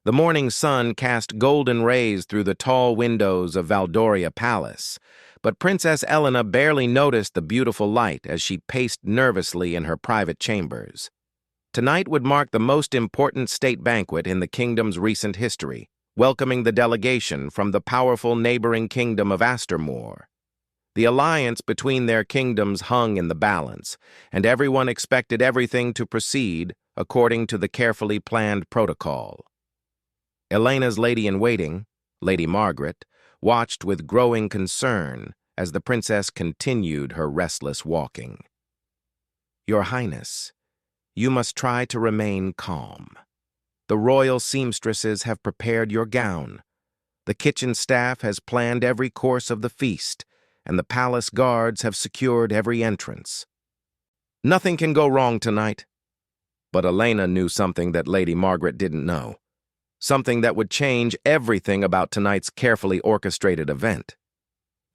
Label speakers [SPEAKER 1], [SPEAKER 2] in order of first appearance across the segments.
[SPEAKER 1] The morning sun cast golden rays through the tall windows of Valdoria Palace, but Princess Elena barely noticed the beautiful light as she paced nervously in her private chambers. Tonight would mark the most important state banquet in the kingdom's recent history, welcoming the delegation from the powerful neighboring kingdom of Astormore. The alliance between their kingdoms hung in the balance, and everyone expected everything to proceed according to the carefully planned protocol. Elena's lady-in-waiting, Lady Margaret, watched with growing concern as the princess continued her restless walking. "Your Highness, you must try to remain calm. The royal seamstresses have prepared your gown. The kitchen staff has planned every course of the feast, and the palace guards have secured every entrance. Nothing can go wrong tonight." But Elena knew something that Lady Margaret didn't know. Something that would change everything about tonight's carefully orchestrated event.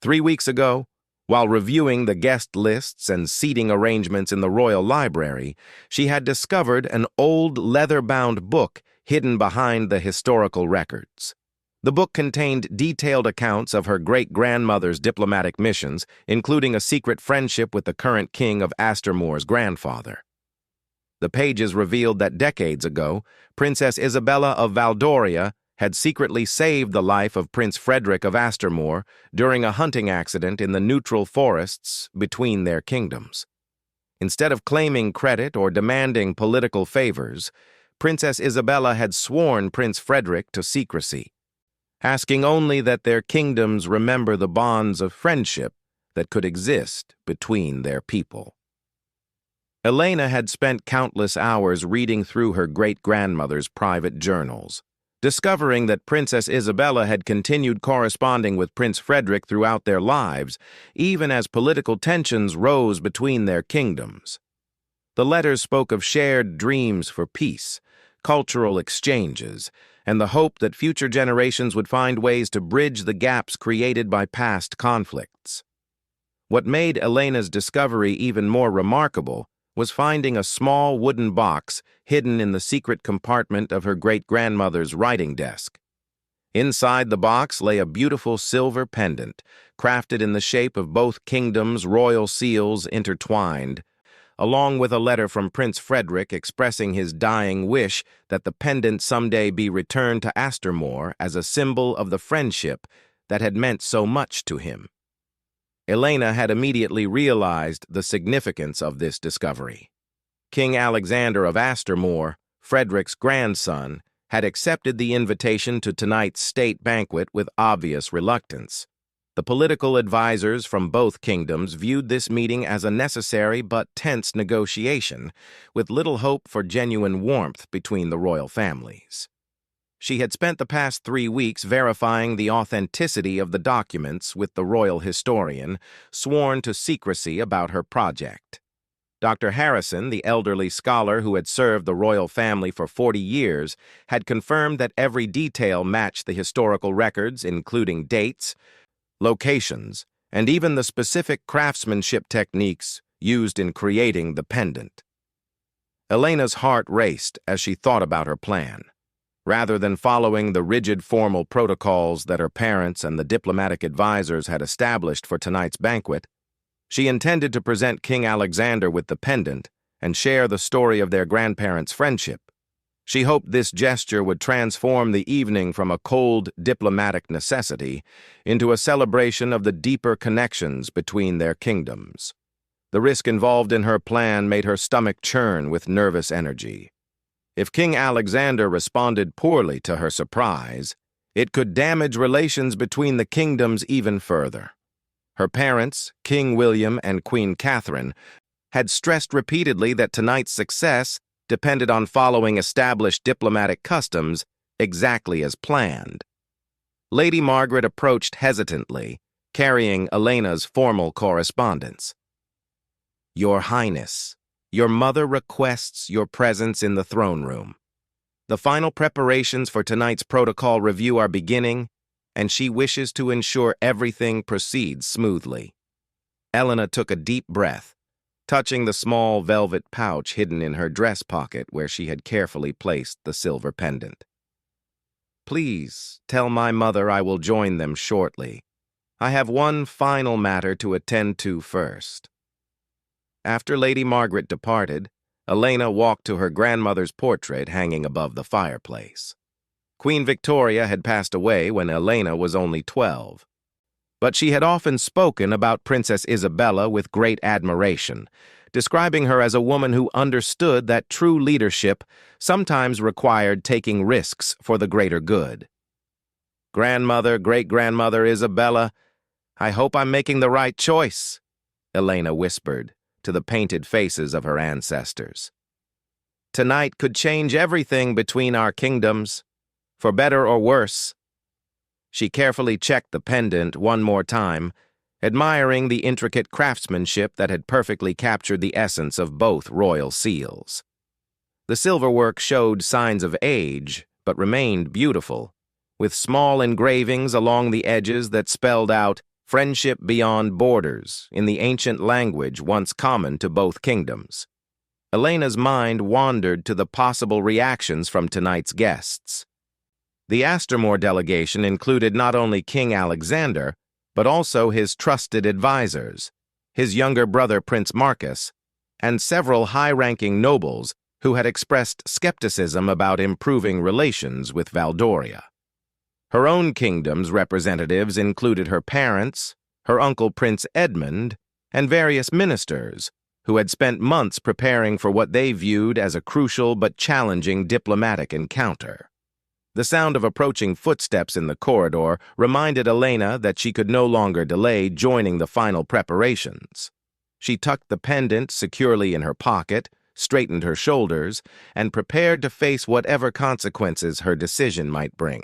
[SPEAKER 1] 3 weeks ago, while reviewing the guest lists and seating arrangements in the royal library, she had discovered an old leather-bound book hidden behind the historical records. The book contained detailed accounts of her great-grandmother's diplomatic missions, including a secret friendship with the current king of Astormore's grandfather. The pages revealed that decades ago, Princess Isabella of Valdoria had secretly saved the life of Prince Frederick of Astormore during a hunting accident in the neutral forests between their kingdoms. Instead of claiming credit or demanding political favors, Princess Isabella had sworn Prince Frederick to secrecy, asking only that their kingdoms remember the bonds of friendship that could exist between their people. Elena had spent countless hours reading through her great-grandmother's private journals, discovering that Princess Isabella had continued corresponding with Prince Frederick throughout their lives, even as political tensions rose between their kingdoms. The letters spoke of shared dreams for peace, cultural exchanges, and the hope that future generations would find ways to bridge the gaps created by past conflicts. What made Elena's discovery even more remarkable was finding a small wooden box hidden in the secret compartment of her great-grandmother's writing desk. Inside the box lay a beautiful silver pendant, crafted in the shape of both kingdoms' royal seals intertwined, along with a letter from Prince Frederick expressing his dying wish that the pendant someday be returned to Astormore as a symbol of the friendship that had meant so much to him. Elena had immediately realized the significance of this discovery. King Alexander of Astormore, Frederick's grandson, had accepted the invitation to tonight's state banquet with obvious reluctance. The political advisors from both kingdoms viewed this meeting as a necessary but tense negotiation, with little hope for genuine warmth between the royal families. She had spent the past 3 weeks verifying the authenticity of the documents with the royal historian, sworn to secrecy about her project. Dr. Harrison, the elderly scholar who had served the royal family for 40 years, had confirmed that every detail matched the historical records, including dates, locations, and even the specific craftsmanship techniques used in creating the pendant. Elena's heart raced as she thought about her plan. Rather than following the rigid formal protocols that her parents and the diplomatic advisors had established for tonight's banquet, she intended to present King Alexander with the pendant and share the story of their grandparents' friendship. She hoped this gesture would transform the evening from a cold diplomatic necessity into a celebration of the deeper connections between their kingdoms. The risk involved in her plan made her stomach churn with nervous energy. If King Alexander responded poorly to her surprise, it could damage relations between the kingdoms even further. Her parents, King William and Queen Catherine, had stressed repeatedly that tonight's success depended on following established diplomatic customs exactly as planned. Lady Margaret approached hesitantly, carrying Elena's formal correspondence. "Your Highness, your mother requests your presence in the throne room. The final preparations for tonight's protocol review are beginning, and she wishes to ensure everything proceeds smoothly." Elena took a deep breath, touching the small velvet pouch hidden in her dress pocket where she had carefully placed the silver pendant. Please tell my mother I will join them shortly. I have one final matter to attend to first." After Lady Margaret departed, Elena walked to her grandmother's portrait hanging above the fireplace. Queen Victoria had passed away when Elena was only 12. But she had often spoken about Princess Isabella with great admiration, describing her as a woman who understood that true leadership sometimes required taking risks for the greater good. "Grandmother, great-grandmother Isabella, I hope I'm making the right choice," Elena whispered to the painted faces of her ancestors. "Tonight could change everything between our kingdoms, for better or worse." She carefully checked the pendant one more time, admiring the intricate craftsmanship that had perfectly captured the essence of both royal seals. The silverwork showed signs of age, but remained beautiful, with small engravings along the edges that spelled out "Friendship Beyond Borders" in the ancient language once common to both kingdoms. Elena's mind wandered to the possible reactions from tonight's guests. The Astormore delegation included not only King Alexander, but also his trusted advisors, his younger brother Prince Marcus, and several high-ranking nobles who had expressed skepticism about improving relations with Valdoria. Her own kingdom's representatives included her parents, her uncle Prince Edmund, and various ministers who had spent months preparing for what they viewed as a crucial but challenging diplomatic encounter. The sound of approaching footsteps in the corridor reminded Elena that she could no longer delay joining the final preparations. She tucked the pendant securely in her pocket, straightened her shoulders, and prepared to face whatever consequences her decision might bring.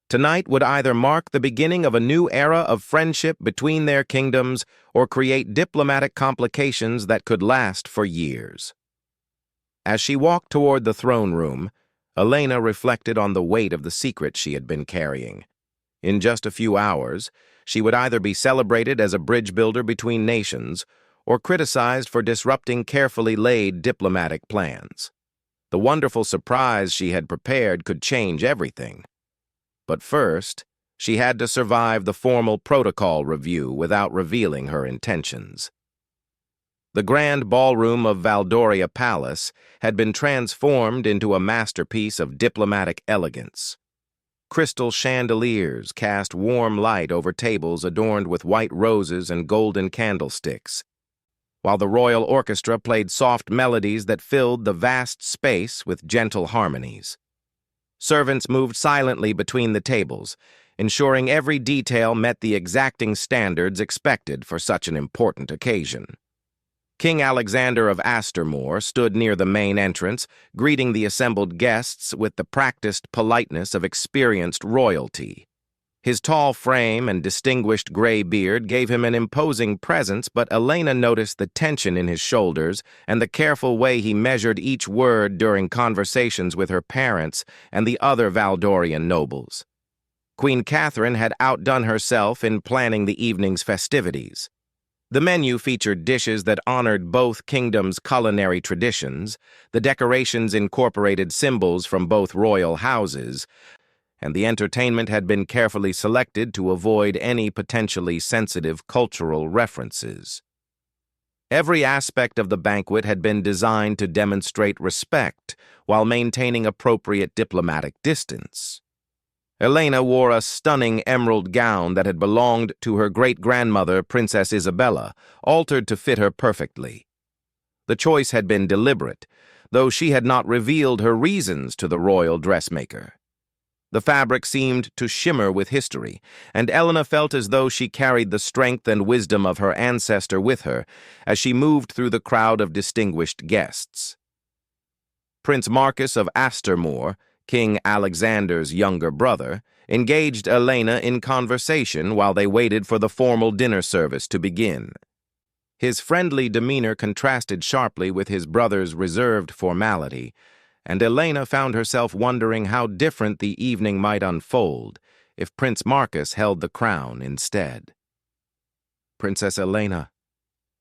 [SPEAKER 1] Tonight would either mark the beginning of a new era of friendship between their kingdoms or create diplomatic complications that could last for years. As she walked toward the throne room, Elena reflected on the weight of the secret she had been carrying. In just a few hours, she would either be celebrated as a bridge builder between nations or criticized for disrupting carefully laid diplomatic plans. The wonderful surprise she had prepared could change everything. But first, she had to survive the formal protocol review without revealing her intentions. The grand ballroom of Valdoria Palace had been transformed into a masterpiece of diplomatic elegance. Crystal chandeliers cast warm light over tables adorned with white roses and golden candlesticks, while the royal orchestra played soft melodies that filled the vast space with gentle harmonies. Servants moved silently between the tables, ensuring every detail met the exacting standards expected for such an important occasion. King Alexander of Astormore stood near the main entrance, greeting the assembled guests with the practiced politeness of experienced royalty. His tall frame and distinguished gray beard gave him an imposing presence, but Elena noticed the tension in his shoulders and the careful way he measured each word during conversations with her parents and the other Valdorian nobles. Queen Catherine had outdone herself in planning the evening's festivities. The menu featured dishes that honored both kingdoms' culinary traditions, the decorations incorporated symbols from both royal houses, and the entertainment had been carefully selected to avoid any potentially sensitive cultural references. Every aspect of the banquet had been designed to demonstrate respect while maintaining appropriate diplomatic distance. Elena wore a stunning emerald gown that had belonged to her great-grandmother, Princess Isabella, altered to fit her perfectly. The choice had been deliberate, though she had not revealed her reasons to the royal dressmaker. The fabric seemed to shimmer with history, and Elena felt as though she carried the strength and wisdom of her ancestor with her as she moved through the crowd of distinguished guests. Prince Marcus of Astormore, King Alexander's younger brother, engaged Elena in conversation while they waited for the formal dinner service to begin. His friendly demeanor contrasted sharply with his brother's reserved formality, and Elena found herself wondering how different the evening might unfold if Prince Marcus held the crown instead. "Princess Elena,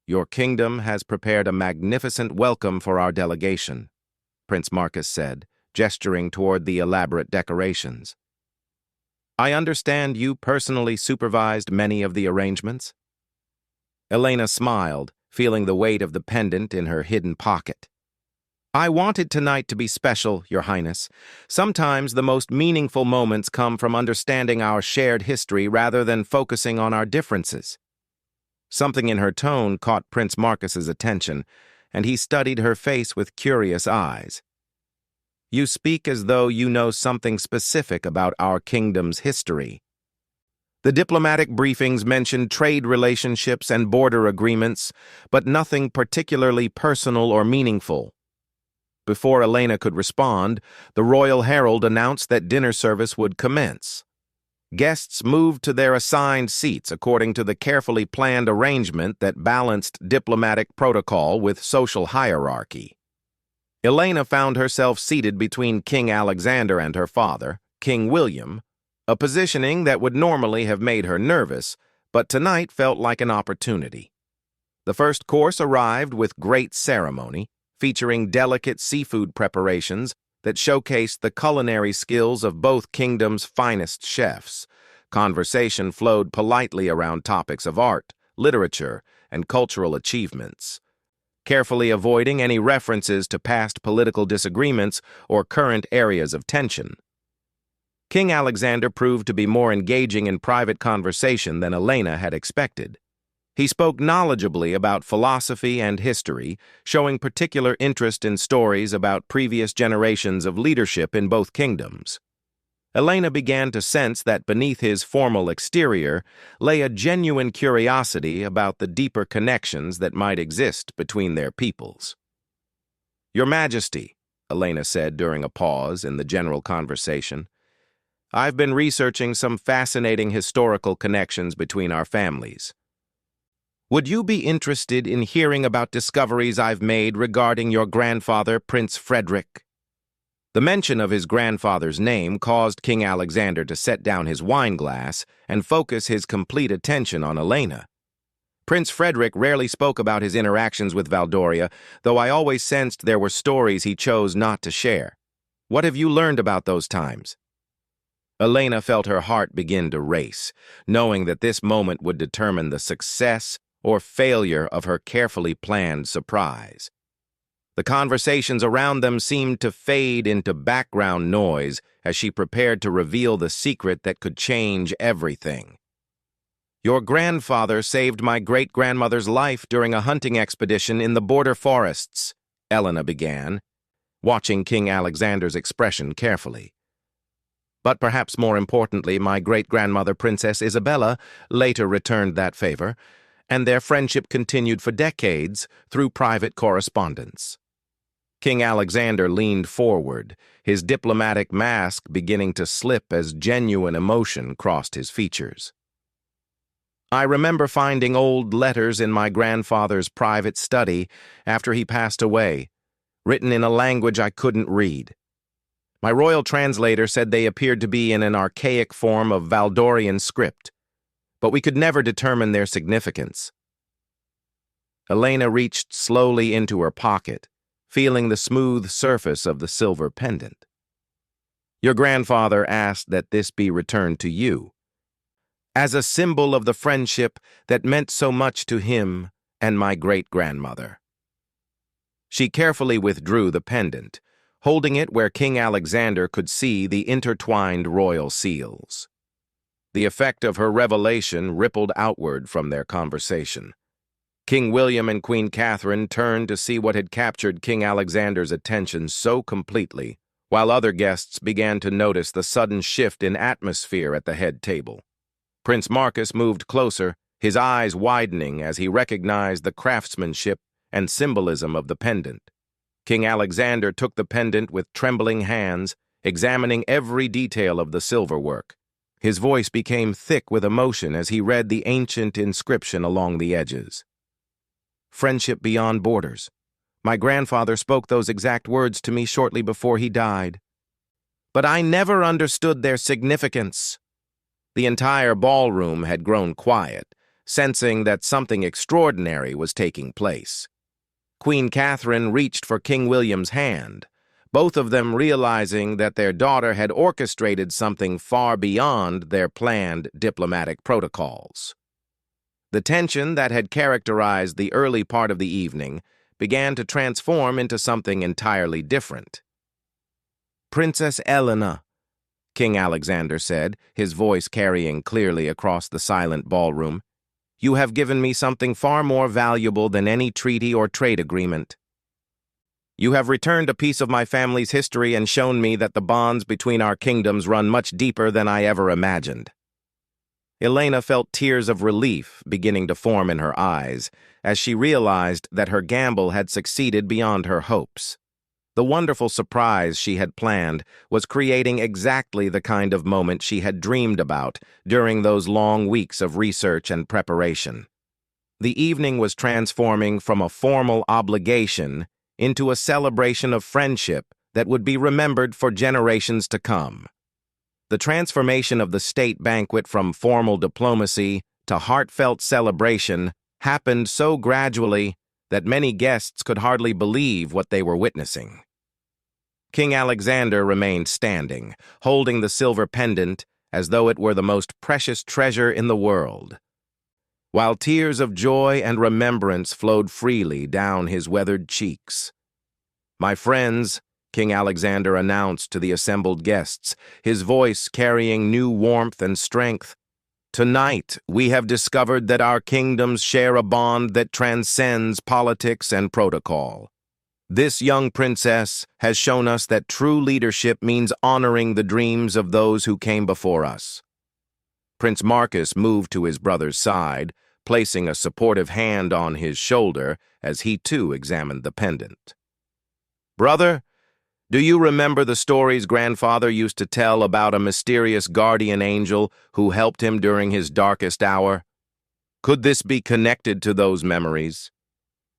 [SPEAKER 1] your kingdom has prepared a magnificent welcome for our delegation," Prince Marcus said, gesturing toward the elaborate decorations. I understand you personally supervised many of the arrangements? Elena smiled, feeling the weight of the pendant in her hidden pocket. I wanted tonight to be special, Your Highness. Sometimes the most meaningful moments come from understanding our shared history rather than focusing on our differences. Something in her tone caught Prince Marcus's attention, and he studied her face with curious eyes. You speak as though you know something specific about our kingdom's history. The diplomatic briefings mentioned trade relationships and border agreements, but nothing particularly personal or meaningful. Before Elena could respond, the royal herald announced that dinner service would commence. Guests moved to their assigned seats according to the carefully planned arrangement that balanced diplomatic protocol with social hierarchy. Elena found herself seated between King Alexander and her father, King William, a positioning that would normally have made her nervous, but tonight felt like an opportunity. The first course arrived with great ceremony, featuring delicate seafood preparations that showcased the culinary skills of both kingdoms' finest chefs. Conversation flowed politely around topics of art, literature, and cultural achievements, carefully avoiding any references to past political disagreements or current areas of tension. King Alexander proved to be more engaging in private conversation than Elena had expected. He spoke knowledgeably about philosophy and history, showing particular interest in stories about previous generations of leadership in both kingdoms. Elena began to sense that beneath his formal exterior lay a genuine curiosity about the deeper connections that might exist between their peoples. Your Majesty, Elena said during a pause in the general conversation, I've been researching some fascinating historical connections between our families. Would you be interested in hearing about discoveries I've made regarding your grandfather, Prince Frederick? The mention of his grandfather's name caused King Alexander to set down his wine glass and focus his complete attention on Elena. Prince Frederick rarely spoke about his interactions with Valdoria, though I always sensed there were stories he chose not to share. What have you learned about those times? Elena felt her heart begin to race, knowing that this moment would determine the success or failure of her carefully planned surprise. The conversations around them seemed to fade into background noise as she prepared to reveal the secret that could change everything. Your grandfather saved my great-grandmother's life during a hunting expedition in the border forests, Elena began, watching King Alexander's expression carefully. But perhaps more importantly, my great-grandmother, Princess Isabella, later returned that favor, and their friendship continued for decades through private correspondence. King Alexander leaned forward, his diplomatic mask beginning to slip as genuine emotion crossed his features. I remember finding old letters in my grandfather's private study after he passed away, written in a language I couldn't read. My royal translator said they appeared to be in an archaic form of Valdorian script, but we could never determine their significance. Elena reached slowly into her pocket, feeling the smooth surface of the silver pendant. Your grandfather asked that this be returned to you, as a symbol of the friendship that meant so much to him and my great-grandmother. She carefully withdrew the pendant, holding it where King Alexander could see the intertwined royal seals. The effect of her revelation rippled outward from their conversation. King William and Queen Catherine turned to see what had captured King Alexander's attention so completely, while other guests began to notice the sudden shift in atmosphere at the head table. Prince Marcus moved closer, his eyes widening as he recognized the craftsmanship and symbolism of the pendant. King Alexander took the pendant with trembling hands, examining every detail of the silverwork. His voice became thick with emotion as he read the ancient inscription along the edges. Friendship beyond borders. My grandfather spoke those exact words to me shortly before he died. But I never understood their significance. The entire ballroom had grown quiet, sensing that something extraordinary was taking place. Queen Catherine reached for King William's hand, both of them realizing that their daughter had orchestrated something far beyond their planned diplomatic protocols. The tension that had characterized the early part of the evening began to transform into something entirely different. "Princess Elena," King Alexander said, his voice carrying clearly across the silent ballroom, "you have given me something far more valuable than any treaty or trade agreement. You have returned a piece of my family's history and shown me that the bonds between our kingdoms run much deeper than I ever imagined." Elena felt tears of relief beginning to form in her eyes as she realized that her gamble had succeeded beyond her hopes. The wonderful surprise she had planned was creating exactly the kind of moment she had dreamed about during those long weeks of research and preparation. The evening was transforming from a formal obligation into a celebration of friendship that would be remembered for generations to come. The transformation of the state banquet from formal diplomacy to heartfelt celebration happened so gradually that many guests could hardly believe what they were witnessing. King Alexander remained standing, holding the silver pendant as though it were the most precious treasure in the world, while tears of joy and remembrance flowed freely down his weathered cheeks. "My friends," King Alexander announced to the assembled guests, his voice carrying new warmth and strength, "tonight we have discovered that our kingdoms share a bond that transcends politics and protocol. This young princess has shown us that true leadership means honoring the dreams of those who came before us." Prince Marcus moved to his brother's side, placing a supportive hand on his shoulder as he too examined the pendant. "Brother, do you remember the stories grandfather used to tell about a mysterious guardian angel who helped him during his darkest hour? Could this be connected to those memories?"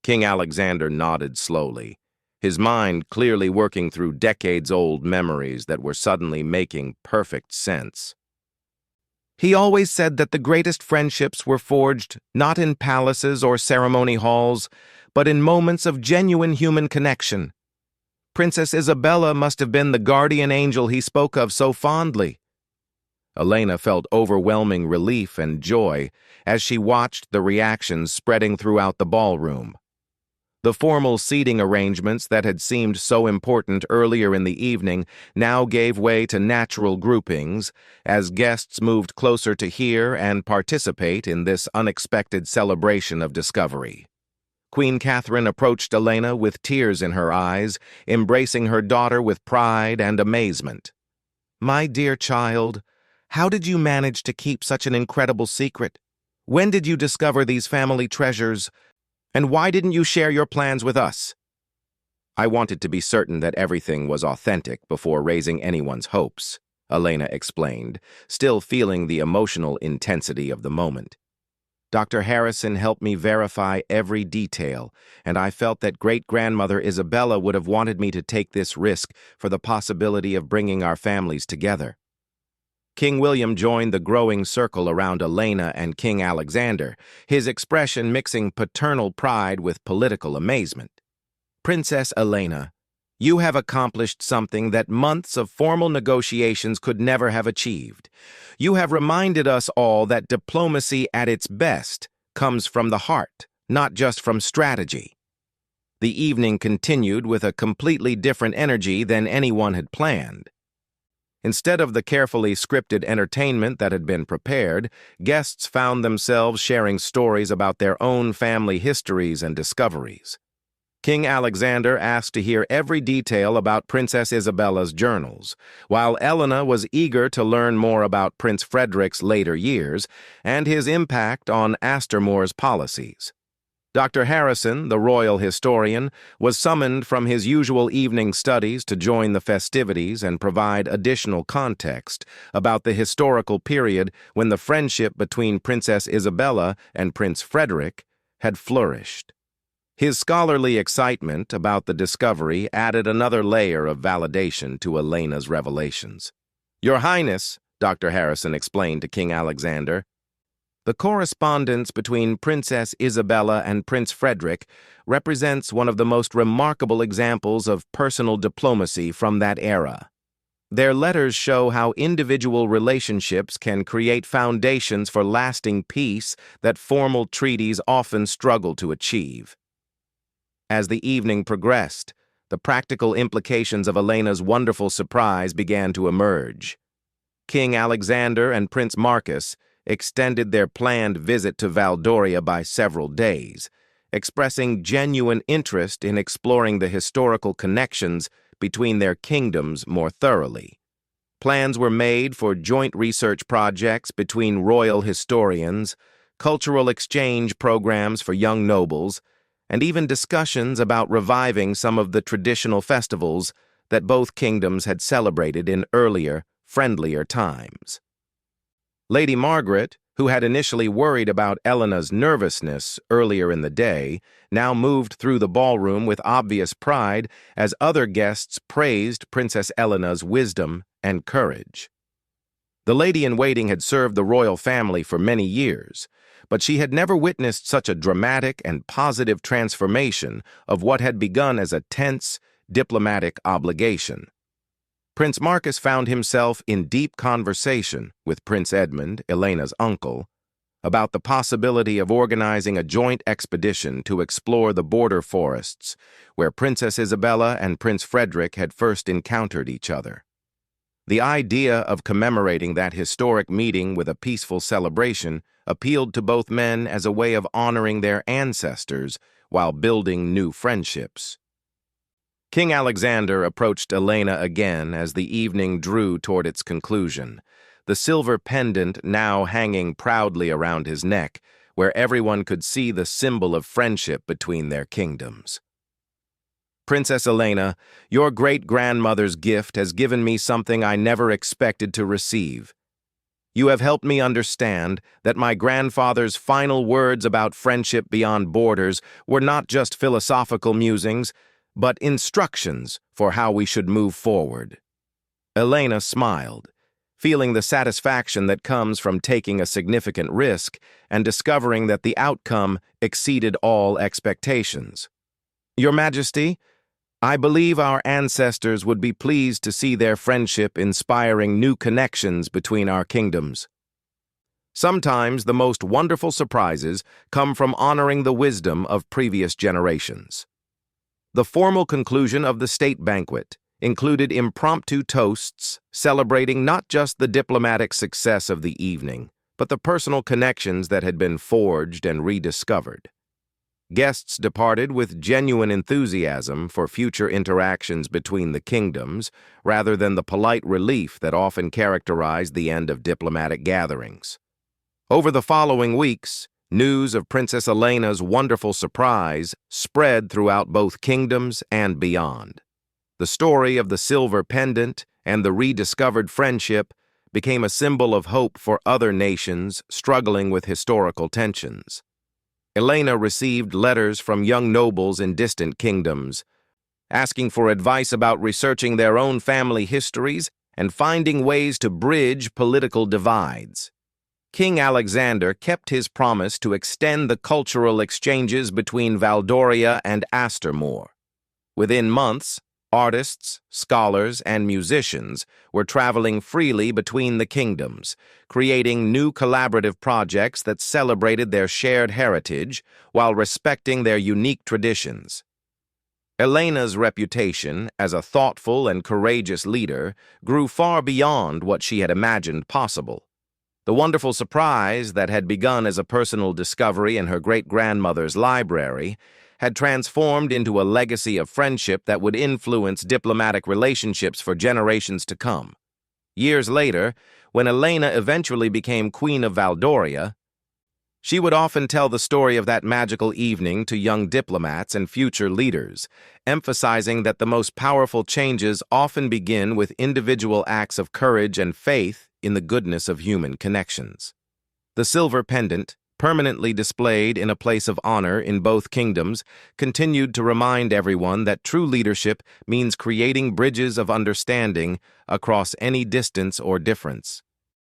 [SPEAKER 1] King Alexander nodded slowly, his mind clearly working through decades-old memories that were suddenly making perfect sense. "He always said that the greatest friendships were forged not in palaces or ceremony halls, but in moments of genuine human connection. Princess Isabella must have been the guardian angel he spoke of so fondly." Elena felt overwhelming relief and joy as she watched the reactions spreading throughout the ballroom. The formal seating arrangements that had seemed so important earlier in the evening now gave way to natural groupings as guests moved closer to hear and participate in this unexpected celebration of discovery. Queen Catherine approached Elena with tears in her eyes, embracing her daughter with pride and amazement. "My dear child, how did you manage to keep such an incredible secret? When did you discover these family treasures? And why didn't you share your plans with us?" "I wanted to be certain that everything was authentic before raising anyone's hopes," Elena explained, still feeling the emotional intensity of the moment. "Dr. Harrison helped me verify every detail, and I felt that great-grandmother Isabella would have wanted me to take this risk for the possibility of bringing our families together." King William joined the growing circle around Elena and King Alexander, his expression mixing paternal pride with political amazement. "Princess Elena, you have accomplished something that months of formal negotiations could never have achieved. You have reminded us all that diplomacy at its best comes from the heart, not just from strategy." The evening continued with a completely different energy than anyone had planned. Instead of the carefully scripted entertainment that had been prepared, guests found themselves sharing stories about their own family histories and discoveries. King Alexander asked to hear every detail about Princess Isabella's journals, while Elena was eager to learn more about Prince Frederick's later years and his impact on Astormore's policies. Dr. Harrison, the royal historian, was summoned from his usual evening studies to join the festivities and provide additional context about the historical period when the friendship between Princess Isabella and Prince Frederick had flourished. His scholarly excitement about the discovery added another layer of validation to Elena's revelations. "Your Highness," Dr. Harrison explained to King Alexander, The correspondence between Princess Isabella and Prince Frederick represents one of the most remarkable examples of personal diplomacy from that era. Their letters show how individual relationships can create foundations for lasting peace that formal treaties often struggle to achieve. As the evening progressed, the practical implications of Elena's wonderful surprise began to emerge. King Alexander and Prince Marcus extended their planned visit to Valdoria by several days, expressing genuine interest in exploring the historical connections between their kingdoms more thoroughly. Plans were made for joint research projects between royal historians, cultural exchange programs for young nobles, and even discussions about reviving some of the traditional festivals that both kingdoms had celebrated in earlier, friendlier times. Lady Margaret, who had initially worried about Elena's nervousness earlier in the day, now moved through the ballroom with obvious pride as other guests praised Princess Elena's wisdom and courage. The lady-in-waiting had served the royal family for many years, but she had never witnessed such a dramatic and positive transformation of what had begun as a tense, diplomatic obligation. Prince Marcus found himself in deep conversation with Prince Edmund, Elena's uncle, about the possibility of organizing a joint expedition to explore the border forests where Princess Isabella and Prince Frederick had first encountered each other. The idea of commemorating that historic meeting with a peaceful celebration appealed to both men as a way of honoring their ancestors while building new friendships. King Alexander approached Elena again as the evening drew toward its conclusion, the silver pendant now hanging proudly around his neck, where everyone could see the symbol of friendship between their kingdoms. Princess Elena, your great-grandmother's gift has given me something I never expected to receive. You have helped me understand that my grandfather's final words about friendship beyond borders were not just philosophical musings, but instructions for how we should move forward. Elena smiled, feeling the satisfaction that comes from taking a significant risk and discovering that the outcome exceeded all expectations. Your Majesty, I believe our ancestors would be pleased to see their friendship inspiring new connections between our kingdoms. Sometimes the most wonderful surprises come from honoring the wisdom of previous generations. The formal conclusion of the state banquet included impromptu toasts celebrating not just the diplomatic success of the evening, but the personal connections that had been forged and rediscovered. Guests departed with genuine enthusiasm for future interactions between the kingdoms, rather than the polite relief that often characterized the end of diplomatic gatherings. Over the following weeks, news of Princess Elena's wonderful surprise spread throughout both kingdoms and beyond. The story of the silver pendant and the rediscovered friendship became a symbol of hope for other nations struggling with historical tensions. Elena received letters from young nobles in distant kingdoms, asking for advice about researching their own family histories and finding ways to bridge political divides. King Alexander kept his promise to extend the cultural exchanges between Valdoria and Astormore. Within months, artists, scholars, and musicians were traveling freely between the kingdoms, creating new collaborative projects that celebrated their shared heritage while respecting their unique traditions. Elena's reputation as a thoughtful and courageous leader grew far beyond what she had imagined possible. The wonderful surprise that had begun as a personal discovery in her great-grandmother's library had transformed into a legacy of friendship that would influence diplomatic relationships for generations to come. Years later, when Elena eventually became Queen of Valdoria, she would often tell the story of that magical evening to young diplomats and future leaders, emphasizing that the most powerful changes often begin with individual acts of courage and faith in the goodness of human connections. The silver pendant, permanently displayed in a place of honor in both kingdoms, continued to remind everyone that true leadership means creating bridges of understanding across any distance or difference.